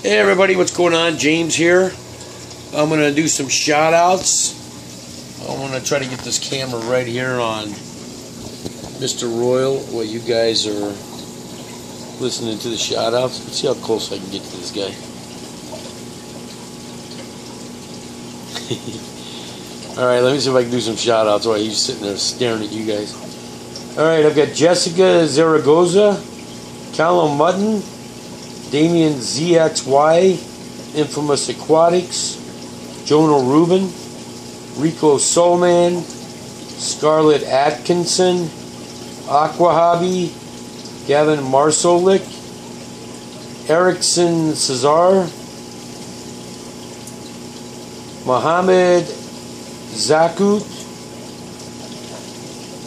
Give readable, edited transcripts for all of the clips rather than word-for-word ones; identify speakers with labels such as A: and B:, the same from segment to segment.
A: Hey everybody, what's going on? James here. I'm going to do some shout outs. I'm going to try to get this camera right here on Mr. Royal while you guys are listening to the shout outs. Let's see how close I can get to this guy. Alright, let me see if I can do some shout outs while he's sitting there staring at you guys. Alright, I've got Jessica Zaragoza, Callum Mutton, Damien ZXY, Infamous Aquatics, Jonah Rubin, Rico Soulman, Scarlett Atkinson, Aqua Hobby, Gavin Marsolik, Erickson Cesar, Mohammed Zakut,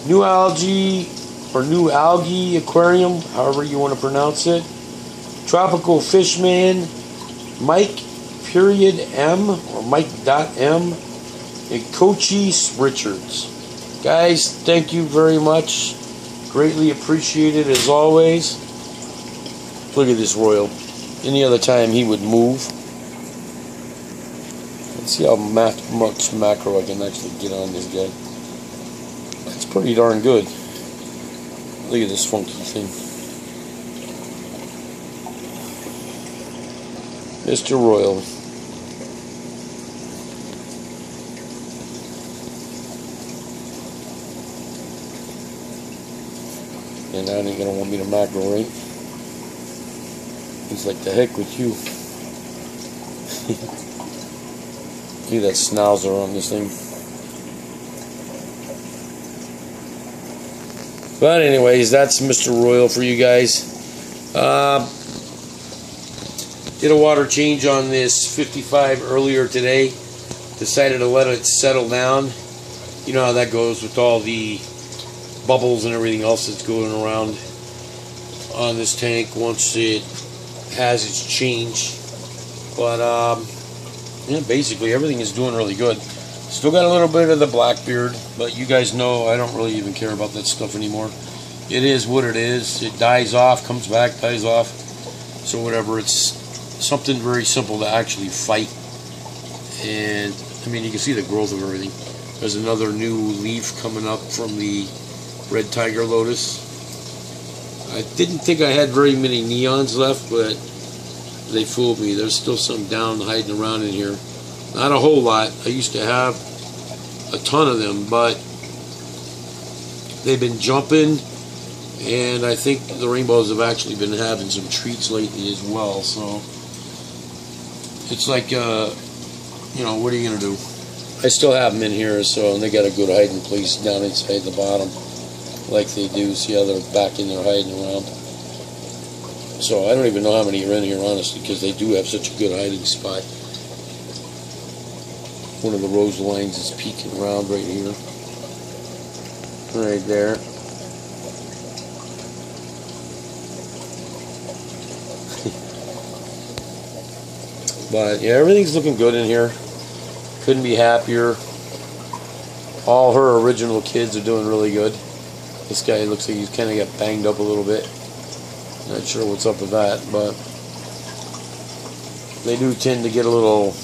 A: New Algae or New Algae Aquarium, however you want to pronounce it, Tropical Fishman, Mike period M or Mike.M, and Cochise Richards. Guys, thank you very much. Greatly appreciated as always. Look at this Royal. Any other time he would move. Let's see how much macro I can actually get on this guy. That's pretty darn good. Look at this funky thing. Mr. Royal. And now you're gonna want me to macro, right? He's like, the heck with you. See that schnauzer on this thing. But anyways, that's Mr. Royal for you guys. Did a water change on this 55 earlier today. Decided to let it settle down. You know how that goes with all the bubbles and everything else that's going around on this tank once it has its change. But yeah, basically everything is doing really good. Still got a little bit of the blackbeard, but you guys know I don't really even care about that stuff anymore. It is what it is. It dies off, comes back, dies off. So whatever, it's something very simple to actually fight. And I mean, you can see the growth of everything. There's another new leaf coming up from the red tiger lotus. I didn't think I had very many neons left, but they fooled me. There's still some down hiding around in here. Not a whole lot. I used to have a ton of them, but they've been jumping, and I think the rainbows have actually been having some treats lately as well. So it's like, you know, what are you going to do? I still have them in here, so and they got a good hiding place down inside the bottom, like they do. See how they're back in there hiding around. So I don't even know how many are in here, honestly, because they do have such a good hiding spot. One of the rose lines is peeking around right here. Right there. But yeah, everything's looking good in here. Couldn't be happier. All her original kids are doing really good. This guy looks like he's kind of got banged up a little bit. Not sure what's up with that, but they do tend to get a little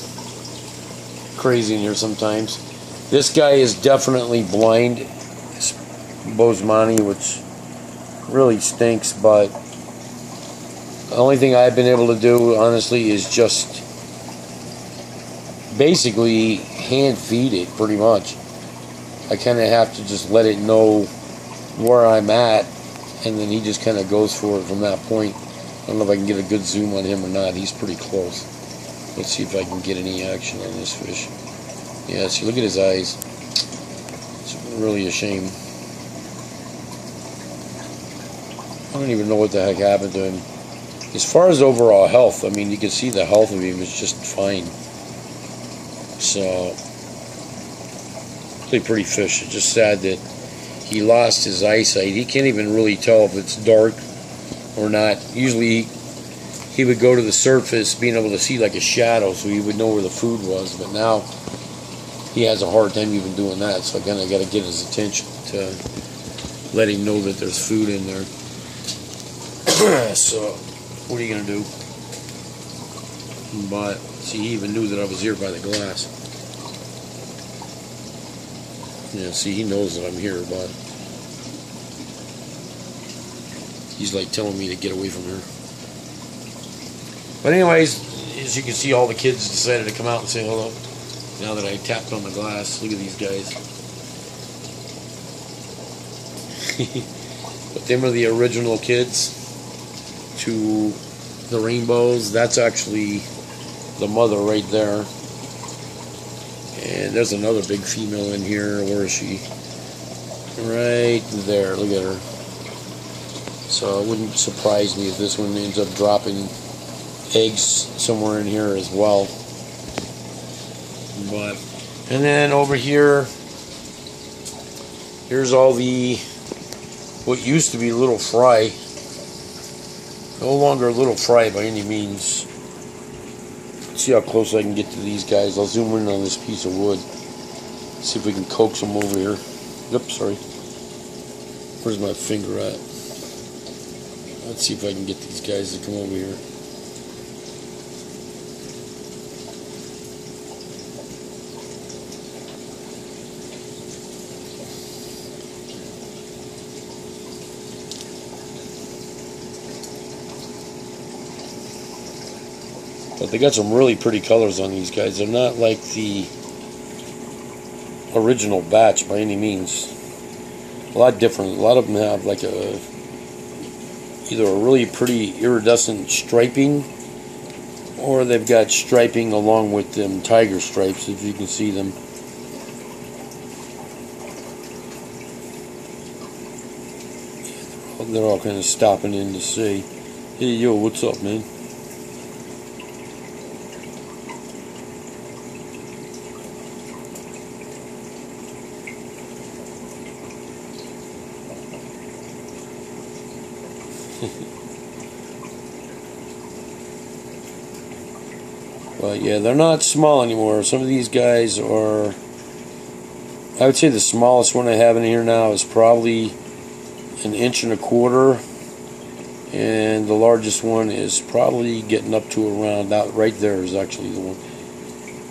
A: crazy in here sometimes. This guy is definitely blind. It's Bosemani, which really stinks, but the only thing I've been able to do, honestly, is just basically hand feed it, pretty much. I kind of have to just let it know where I'm at, and then he just kind of goes for it from that point. I don't know if I can get a good zoom on him or not. He's pretty close. Let's see if I can get any action on this fish. Yeah, see, look at his eyes. It's really a shame. I don't even know what the heck happened to him. As far as overall health, I mean, you can see the health of him is just fine. So, really pretty fish. It's just sad that he lost his eyesight. He can't even really tell if it's dark or not. Usually he would go to the surface being able to see like a shadow, so he would know where the food was, but now he has a hard time even doing that. So I kind of got to get his attention to let him know that there's food in there. So what are you going to do? But see, he even knew that I was here by the glass. Yeah, see, he knows that I'm here, but he's like telling me to get away from here. But anyways, as you can see, all the kids decided to come out and say hello. Now that I tapped on the glass, look at these guys. But them are the original kids to the rainbows. That's actually the mother right there. And there's another big female in here. Where is she? Right there. Look at her. So it wouldn't surprise me if this one ends up dropping eggs somewhere in here as well. But, and then over here, here's all the, what used to be little fry. No longer little fry by any means. Let's see how close I can get to these guys. I'll zoom in on this piece of wood. See if we can coax them over here. Oops, sorry. Where's my finger at? Let's see if I can get these guys to come over here. But they got some really pretty colors on these guys. They're not like the original batch by any means. A lot different. A lot of them have like a either a really pretty iridescent striping, or they've got striping along with them tiger stripes, if you can see them. They're all kind of stopping in to say, hey, yo, what's up, man? But yeah, they're not small anymore. Some of these guys are, I would say the smallest one I have in here now is probably 1.25 inches, and the largest one is probably getting up to around, that right there is actually the one,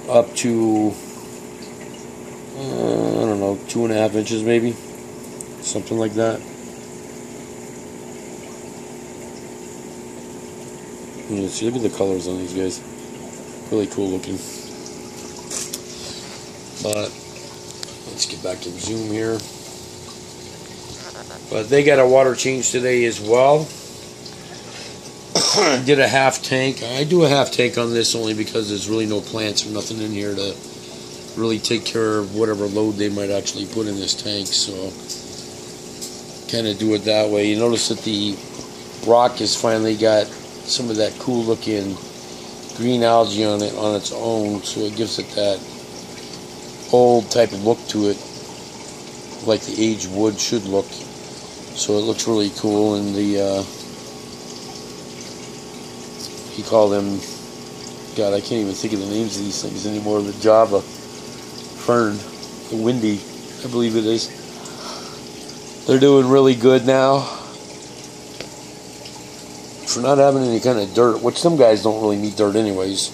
A: up to I don't know, 2.5 inches maybe, something like that. Yeah, see, look at the colors on these guys. Really cool looking. But let's get back to the zoom here. But they got a water change today as well. Did a half tank. I do a half tank on this only because there's really no plants or nothing in here to really take care of whatever load they might actually put in this tank. So kind of do it that way. You notice that the rock has finally got some of that cool looking green algae on it on its own, so it gives it that old type of look to it, like the aged wood should look. So it looks really cool. And the you call them, God, I can't even think of the names of these things anymore. The Java fern, the windy, I believe it is. They're doing really good now for not having any kind of dirt, which some guys don't really need dirt anyways,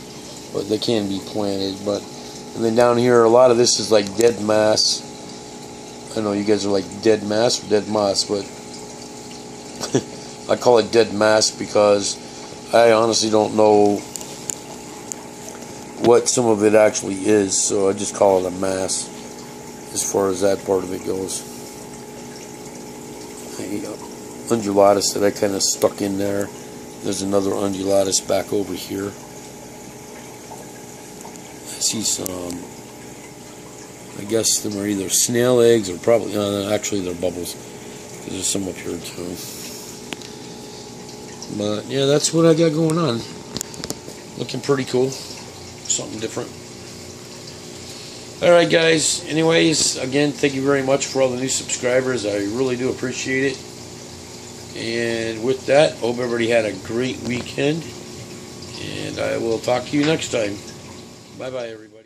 A: but they can be planted. But and then down here, a lot of this is like dead mass. I know you guys are like dead mass or dead moss, but I call it dead mass because I honestly don't know what some of it actually is, so I just call it a mass as far as that part of it goes. Undulatus that I kind of stuck in there. There's another undulatus back over here. I see some, I guess them are either snail eggs or probably, actually they're bubbles. There's some up here too. But yeah, that's what I got going on. Looking pretty cool. Something different. Alright guys, anyways, again, thank you very much for all the new subscribers. I really do appreciate it. And with that, hope everybody had a great weekend. And I will talk to you next time. Bye-bye, everybody.